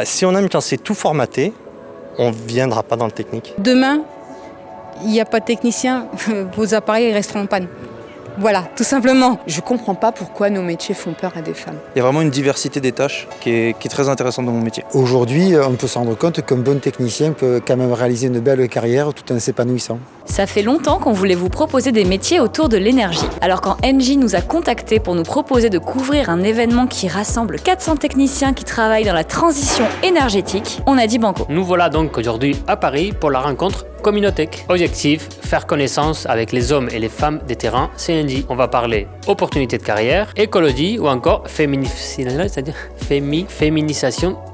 Si on aime quand c'est tout formaté, on ne viendra pas dans le technique. Demain, il n'y a pas de technicien, vos appareils resteront en panne. Voilà, tout simplement. Je ne comprends pas pourquoi nos métiers font peur à des femmes. Il y a vraiment une diversité des tâches qui est très intéressante dans mon métier. Aujourd'hui, on peut se rendre compte qu'un bon technicien peut quand même réaliser une belle carrière tout en s'épanouissant. Ça fait longtemps qu'on voulait vous proposer des métiers autour de l'énergie. Alors quand Engie nous a contactés pour nous proposer de couvrir un événement qui rassemble 400 techniciens qui travaillent dans la transition énergétique, on a dit banco. Nous voilà donc aujourd'hui à Paris pour la rencontre Communotech. Objectif, faire connaissance avec les hommes et les femmes des terrains CNJ. On va parler opportunités de carrière, écologie ou encore féminisation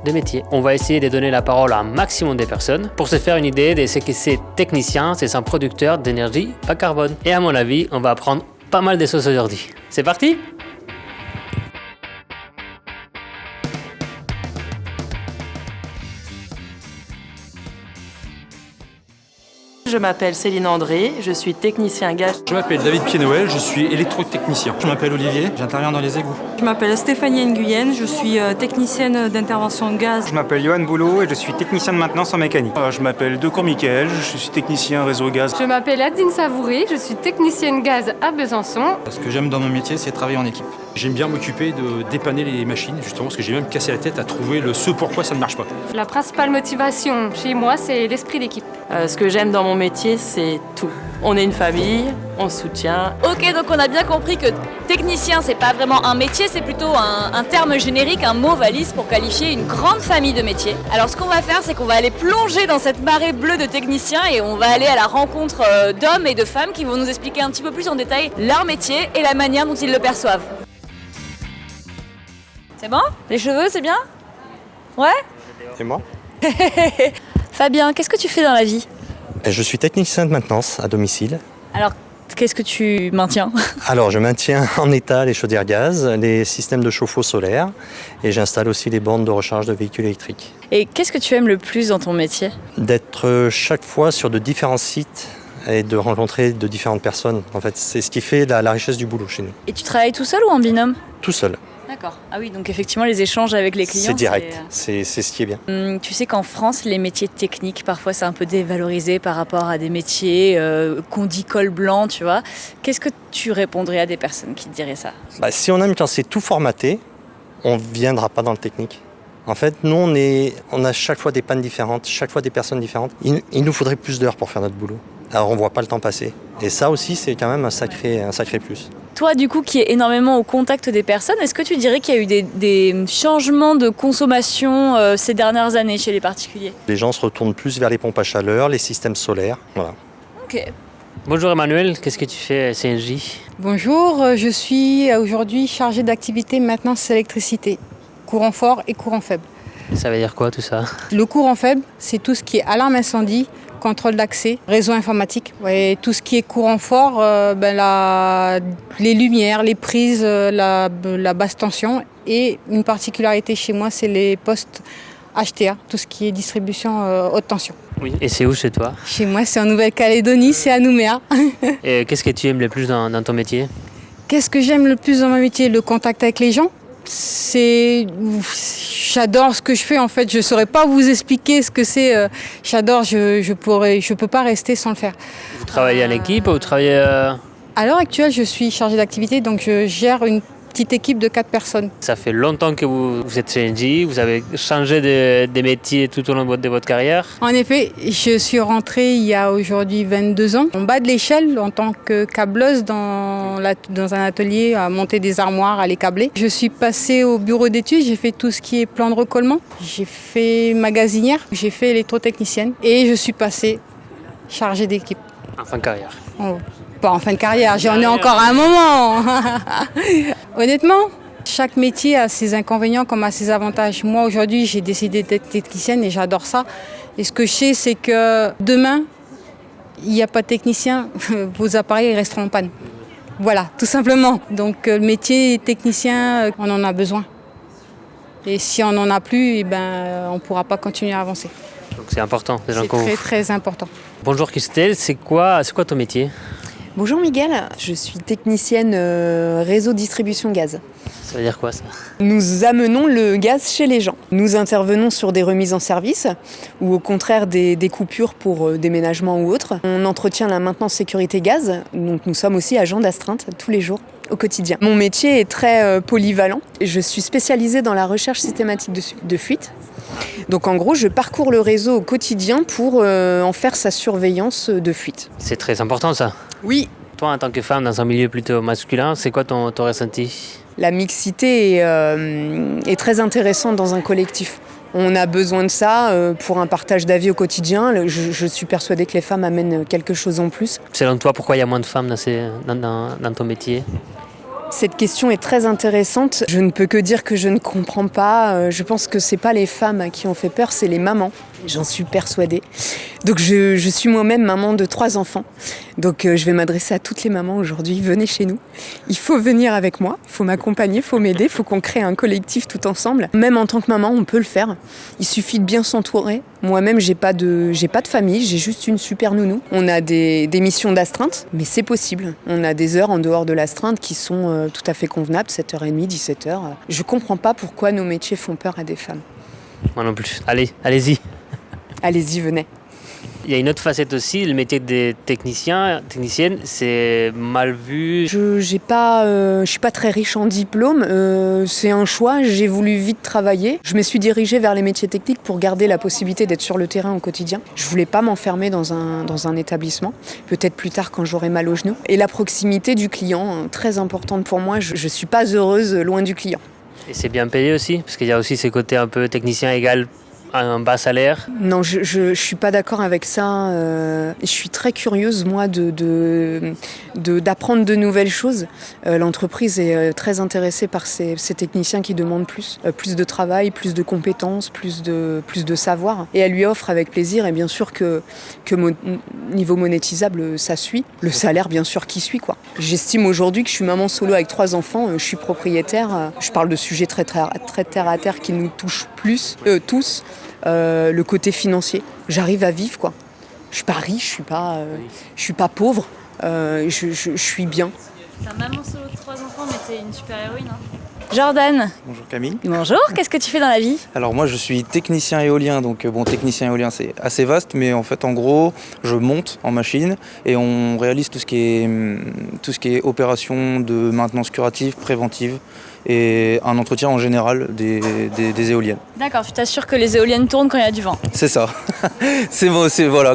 des métiers. On va essayer de donner la parole à un maximum de personnes pour se faire une idée de ce que c'est technicien, c'est un producteur d'énergie bas carbone. Et à mon avis, on va apprendre pas mal de choses aujourd'hui. C'est parti ? Je m'appelle Céline André, je suis technicien gaz. Je m'appelle David Pied-Noël, je suis électrotechnicien. Je m'appelle Olivier, j'interviens dans les égouts. Je m'appelle Stéphanie Nguyen, je suis technicienne d'intervention gaz. Je m'appelle Johan Boulot et je suis technicien de maintenance en mécanique. Je m'appelle Decour Mickaël, je suis technicien réseau gaz. Je m'appelle Adine Savouré, je suis technicienne gaz à Besançon. Ce que j'aime dans mon métier, c'est travailler en équipe. J'aime bien m'occuper de dépanner les machines, justement, parce que j'ai même cassé la tête à trouver ce pourquoi ça ne marche pas. La principale motivation chez moi, c'est l'esprit d'équipe. Ce que j'aime dans mon métier, c'est tout. On est une famille, on se soutient. Ok, donc on a bien compris que technicien, c'est pas vraiment un métier, c'est plutôt un terme générique, un mot valise pour qualifier une grande famille de métiers. Alors ce qu'on va faire, c'est qu'on va aller plonger dans cette marée bleue de techniciens et on va aller à la rencontre d'hommes et de femmes qui vont nous expliquer un petit peu plus en détail leur métier et la manière dont ils le perçoivent. C'est bon ? Les cheveux, c'est bien ? Ouais ? Et moi ? Fabien, qu'est-ce que tu fais dans la vie ? Je suis technicien de maintenance à domicile. Alors, qu'est-ce que tu maintiens ? Alors, je maintiens en état les chaudières gaz, les systèmes de chauffe-eau solaire et j'installe aussi les bornes de recharge de véhicules électriques. Et qu'est-ce que tu aimes le plus dans ton métier ? D'être chaque fois sur de différents sites et de rencontrer de différentes personnes. En fait, c'est ce qui fait la richesse du boulot chez nous. Et tu travailles tout seul ou en binôme ? Tout seul. D'accord. Ah oui, donc effectivement, les échanges avec les clients... C'est direct, c'est ce qui est bien. Tu sais qu'en France, les métiers techniques, parfois, c'est un peu dévalorisé par rapport à des métiers qu'on dit col blanc, tu vois. Qu'est-ce que tu répondrais à des personnes qui te diraient ça ? Si on aime quand c'est tout formaté, on ne viendra pas dans le technique. En fait, nous, on a chaque fois des pannes différentes, chaque fois des personnes différentes. Il nous faudrait plus d'heures pour faire notre boulot. Alors, on ne voit pas le temps passer. Et ça aussi, c'est quand même un sacré plus. Toi, du coup, qui es énormément au contact des personnes, est-ce que tu dirais qu'il y a eu des changements de consommation ces dernières années chez les particuliers ? Les gens se retournent plus vers les pompes à chaleur, les systèmes solaires, voilà. Ok. Bonjour Emmanuel, qu'est-ce que tu fais à CNJ ? Bonjour, je suis aujourd'hui chargée d'activité maintenance électricité, courant fort et courant faible. Ça veut dire quoi tout ça ? Le courant faible, c'est tout ce qui est alarme incendie, contrôle d'accès, réseau informatique. Et tout ce qui est courant fort, les lumières, les prises, la basse tension. Et une particularité chez moi, c'est les postes HTA, tout ce qui est distribution haute tension. Oui. Et c'est où chez toi ? Chez moi, c'est en Nouvelle-Calédonie, c'est à Nouméa. Et qu'est-ce que tu aimes le plus dans ton métier ? Qu'est-ce que j'aime le plus dans mon métier ? Le contact avec les gens. J'adore ce que je fais en fait, je saurais pas vous expliquer ce que c'est. J'adore, je peux pas rester sans le faire. Vous travaillez en équipe ou vous travaillez À l'heure actuelle, je suis chargée d'activité, donc je gère une petite équipe de 4 personnes. Ça fait longtemps que vous êtes chez Engie, vous avez changé de métier tout au long de votre carrière. En effet, je suis rentrée il y a aujourd'hui 22 ans, en bas de l'échelle en tant que câbleuse dans un atelier à monter des armoires, à les câbler. Je suis passée au bureau d'études, j'ai fait tout ce qui est plan de recollement, j'ai fait magasinière, j'ai fait électrotechnicienne et je suis passée chargée d'équipe. En fin de carrière. Oh. Pas en fin de carrière, j'en ai encore un moment. Honnêtement, chaque métier a ses inconvénients comme a ses avantages. Moi, aujourd'hui, j'ai décidé d'être technicienne et j'adore ça. Et ce que je sais, c'est que demain, il n'y a pas de technicien, vos appareils resteront en panne. Voilà, tout simplement. Donc, le métier technicien, on en a besoin. Et si on n'en a plus, on ne pourra pas continuer à avancer. Donc c'est important. C'est très, très important. Bonjour Christelle, c'est quoi ton métier ? Bonjour Miguel, je suis technicienne réseau distribution gaz. Ça veut dire quoi ça? Nous amenons le gaz chez les gens. Nous intervenons sur des remises en service ou au contraire des coupures pour déménagement ou autre. On entretient la maintenance sécurité gaz, donc nous sommes aussi agents d'astreinte tous les jours au quotidien. Mon métier est très polyvalent. Je suis spécialisée dans la recherche systématique de fuite. Donc en gros, je parcours le réseau au quotidien pour en faire sa surveillance de fuite. C'est très important ça. Oui. Toi, en tant que femme dans un milieu plutôt masculin, c'est quoi ton ressenti? La mixité est très intéressante dans un collectif. On a besoin de ça pour un partage d'avis au quotidien. Je suis persuadée que les femmes amènent quelque chose en plus. Selon toi, pourquoi il y a moins de femmes dans ton métier? Cette question est très intéressante. Je ne peux que dire que je ne comprends pas. Je pense que c'est pas les femmes qui ont fait peur, c'est les mamans. J'en suis persuadée. Donc je suis moi-même maman de 3 enfants. Donc je vais m'adresser à toutes les mamans aujourd'hui. Venez chez nous. Il faut venir avec moi. Il faut m'accompagner, il faut m'aider. Il faut qu'on crée un collectif tout ensemble. Même en tant que maman, on peut le faire. Il suffit de bien s'entourer. Moi-même, j'ai pas de famille. J'ai juste une super nounou. On a des missions d'astreinte, mais c'est possible. On a des heures en dehors de l'astreinte qui sont tout à fait convenables. 7h30, 17h. Je comprends pas pourquoi nos métiers font peur à des femmes. Moi non plus. Allez-y. Allez-y, venez. Il y a une autre facette aussi, le métier des techniciennes, c'est mal vu. Je suis pas très riche en diplôme, c'est un choix, j'ai voulu vite travailler. Je me suis dirigée vers les métiers techniques pour garder la possibilité d'être sur le terrain au quotidien. Je voulais pas m'enfermer dans un établissement, peut-être plus tard quand j'aurai mal au genou. Et la proximité du client, très importante pour moi, je suis pas heureuse loin du client. Et c'est bien payé aussi, parce qu'il y a aussi ces côtés un peu technicien égal un bas salaire? Non, je suis pas d'accord avec ça. Je suis très curieuse, moi, d'apprendre de nouvelles choses. L'entreprise est très intéressée par ces techniciens qui demandent plus de travail, plus de compétences, plus de savoir. Et elle lui offre avec plaisir. Et bien sûr que niveau monétisable, ça suit. Le salaire, bien sûr, qui suit, quoi. J'estime aujourd'hui que je suis maman solo avec 3 enfants. Je suis propriétaire. Je parle de sujets très terre à terre qui nous touchent tous. Le côté financier. J'arrive à vivre, quoi. Je suis pas riche, je suis pas pauvre. Je suis bien. T'es un maman solo de 3 enfants, mais t'es une super héroïne. Jordan. Bonjour Camille. Bonjour, qu'est-ce que tu fais dans la vie? Alors moi je suis technicien éolien, donc technicien éolien c'est assez vaste, mais en fait en gros je monte en machine et on réalise tout ce qui est opération de maintenance curative, préventive et un entretien en général des éoliennes. D'accord, tu t'assures que les éoliennes tournent quand il y a du vent. C'est ça,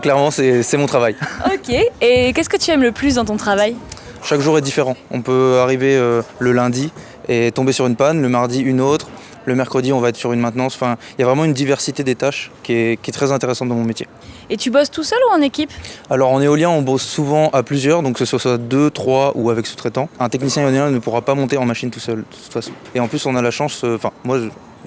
clairement c'est mon travail. Ok, et qu'est-ce que tu aimes le plus dans ton travail? Chaque jour est différent, on peut arriver le lundi et tomber sur une panne, le mardi une autre, le mercredi on va être sur une maintenance, enfin il y a vraiment une diversité des tâches qui est très intéressante dans mon métier. Et tu bosses tout seul ou en équipe? Alors en éolien on bosse souvent à plusieurs, donc que ce soit 2, 3 ou avec sous-traitant. Un technicien éolien ne pourra pas monter en machine tout seul de toute façon. Et en plus on a la chance, moi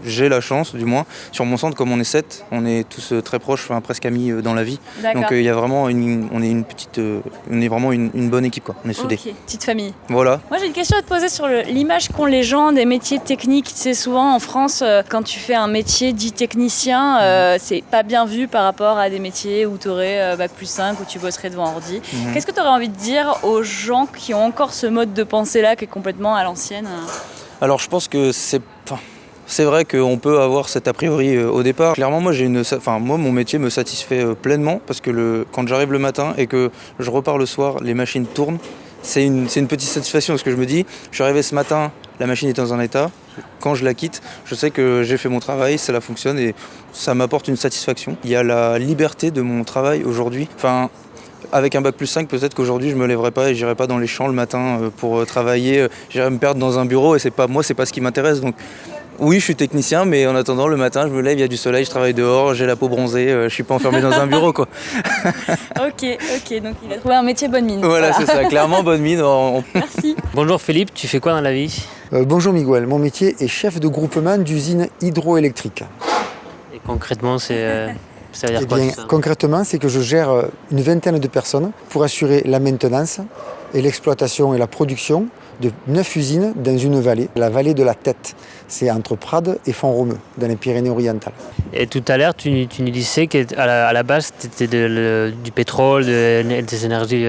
j'ai la chance du moins, sur mon centre comme on est 7, on est tous très proches, presque amis dans la vie. D'accord. Donc il y a vraiment on est vraiment une bonne équipe quoi, on est soudés. Ok, petite famille. Voilà. Moi j'ai une question à te poser sur l'image qu'ont les gens des métiers techniques. Tu sais, souvent en France, quand tu fais un métier dit technicien, c'est pas bien vu par rapport à des métiers où tu aurais Bac+5, où tu bosserais devant ordi. Qu'est-ce que tu aurais envie de dire aux gens qui ont encore ce mode de pensée là qui est complètement à l'ancienne? Alors je pense que c'est vrai qu'on peut avoir cet a priori au départ. Clairement, moi, mon métier me satisfait pleinement parce que quand j'arrive le matin et que je repars le soir, les machines tournent. C'est une petite satisfaction parce que je me dis, je suis arrivé ce matin, la machine est dans un état. Quand je la quitte, je sais que j'ai fait mon travail, ça fonctionne et ça m'apporte une satisfaction. Il y a la liberté de mon travail aujourd'hui. Avec un Bac+5, peut-être qu'aujourd'hui je me lèverai pas et j'irai pas dans les champs le matin pour travailler. J'irai me perdre dans un bureau et c'est pas ce qui m'intéresse. Donc oui, je suis technicien, mais en attendant le matin, je me lève, il y a du soleil, je travaille dehors, j'ai la peau bronzée, je suis pas enfermé dans un bureau quoi. Ok, donc il a trouvé un métier bonne mine. Voilà. C'est ça, clairement bonne mine. Merci. Bonjour Philippe, tu fais quoi dans la vie? Bonjour Miguel, mon métier est chef de groupement d'usine hydroélectrique. Et concrètement, ça veut dire quoi? Concrètement, c'est que je gère une vingtaine de personnes pour assurer la maintenance, et l'exploitation et la production de 9 usines dans une vallée, la vallée de la Tête. C'est entre Prades et Font-Romeu, dans les Pyrénées-Orientales. Et tout à l'heure, tu nous disais qu'à la base, c'était du pétrole, des énergies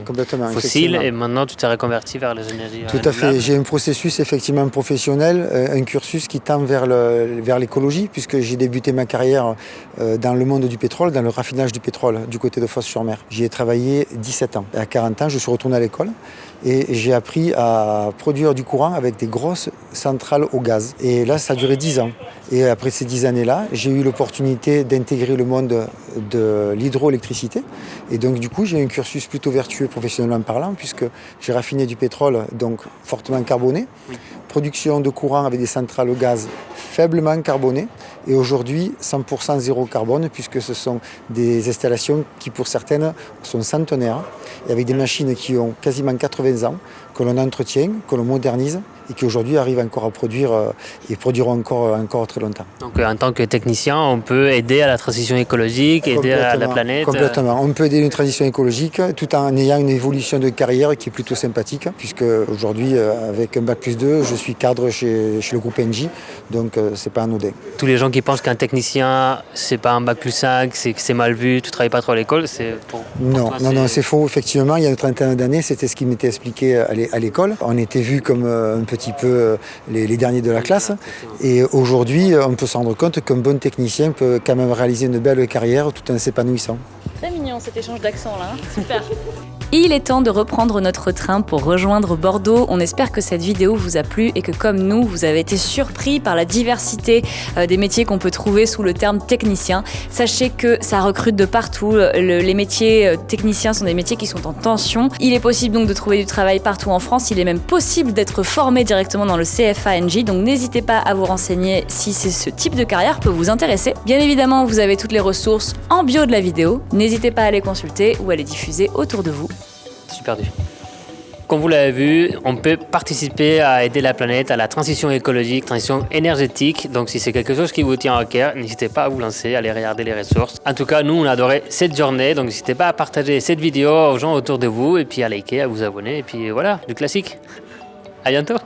complètement, fossiles, et maintenant tu t'es reconverti vers les énergies Tout à fait. J'ai un processus effectivement professionnel, un cursus qui tend vers l'écologie, puisque j'ai débuté ma carrière dans le monde du pétrole, dans le raffinage du pétrole, du côté de Fos-sur-Mer. J'y ai travaillé 17 ans. À 40 ans, je suis retourné à l'école et j'ai appris à produire du courant avec des grosses centrales au gaz. Et là, ça a duré 10 ans. Et après ces 10 années-là, j'ai eu l'opportunité d'intégrer le monde de l'hydroélectricité. Et donc, du coup, j'ai un cursus plutôt vertueux professionnellement parlant, puisque j'ai raffiné du pétrole, donc fortement carboné, production de courant avec des centrales au gaz faiblement carbonées, et aujourd'hui 100% zéro carbone, puisque ce sont des installations qui, pour certaines, sont centenaires, et avec des machines qui ont quasiment 80 ans, que l'on entretient, que l'on modernise, et qui aujourd'hui arrivent encore à produire et produiront encore très longtemps. Donc en tant que technicien, on peut aider à la transition écologique, aider à la planète. Complètement. On peut aider une transition écologique tout en ayant une évolution de carrière qui est plutôt sympathique, puisque aujourd'hui, avec un bac+2, je suis cadre chez le groupe Engie, donc c'est pas anodin. Tous les gens qui pensent qu'un technicien, c'est pas un bac+5, c'est que c'est mal vu, tu travailles pas trop à l'école, c'est pour Non, toi, non, c'est faux. Effectivement, il y a une trentaine d'années, c'était ce qui m'était expliqué à l'école. On était vus comme un petit peu les derniers de la classe. Et aujourd'hui, on peut se rendre compte qu'un bon technicien peut quand même réaliser une belle carrière tout en s'épanouissant. Très mignon cet échange d'accent là, super. Il est temps de reprendre notre train pour rejoindre Bordeaux. On espère que cette vidéo vous a plu et que comme nous, vous avez été surpris par la diversité des métiers qu'on peut trouver sous le terme technicien. Sachez que ça recrute de partout. Les métiers techniciens sont des métiers qui sont en tension. Il est possible donc de trouver du travail partout en France. Il est même possible d'être formé directement dans le CFA Engie. Donc n'hésitez pas à vous renseigner si ce type de carrière peut vous intéresser. Bien évidemment, vous avez toutes les ressources en bio de la vidéo. N'hésitez pas à les consulter ou à les diffuser autour de vous. Super dur. Comme vous l'avez vu, on peut participer à aider la planète à la transition écologique, transition énergétique. Donc si c'est quelque chose qui vous tient à cœur, n'hésitez pas à vous lancer, à aller regarder les ressources. En tout cas, nous, on a adoré cette journée. Donc n'hésitez pas à partager cette vidéo aux gens autour de vous et puis à liker, à vous abonner. Et puis voilà, du classique. À bientôt.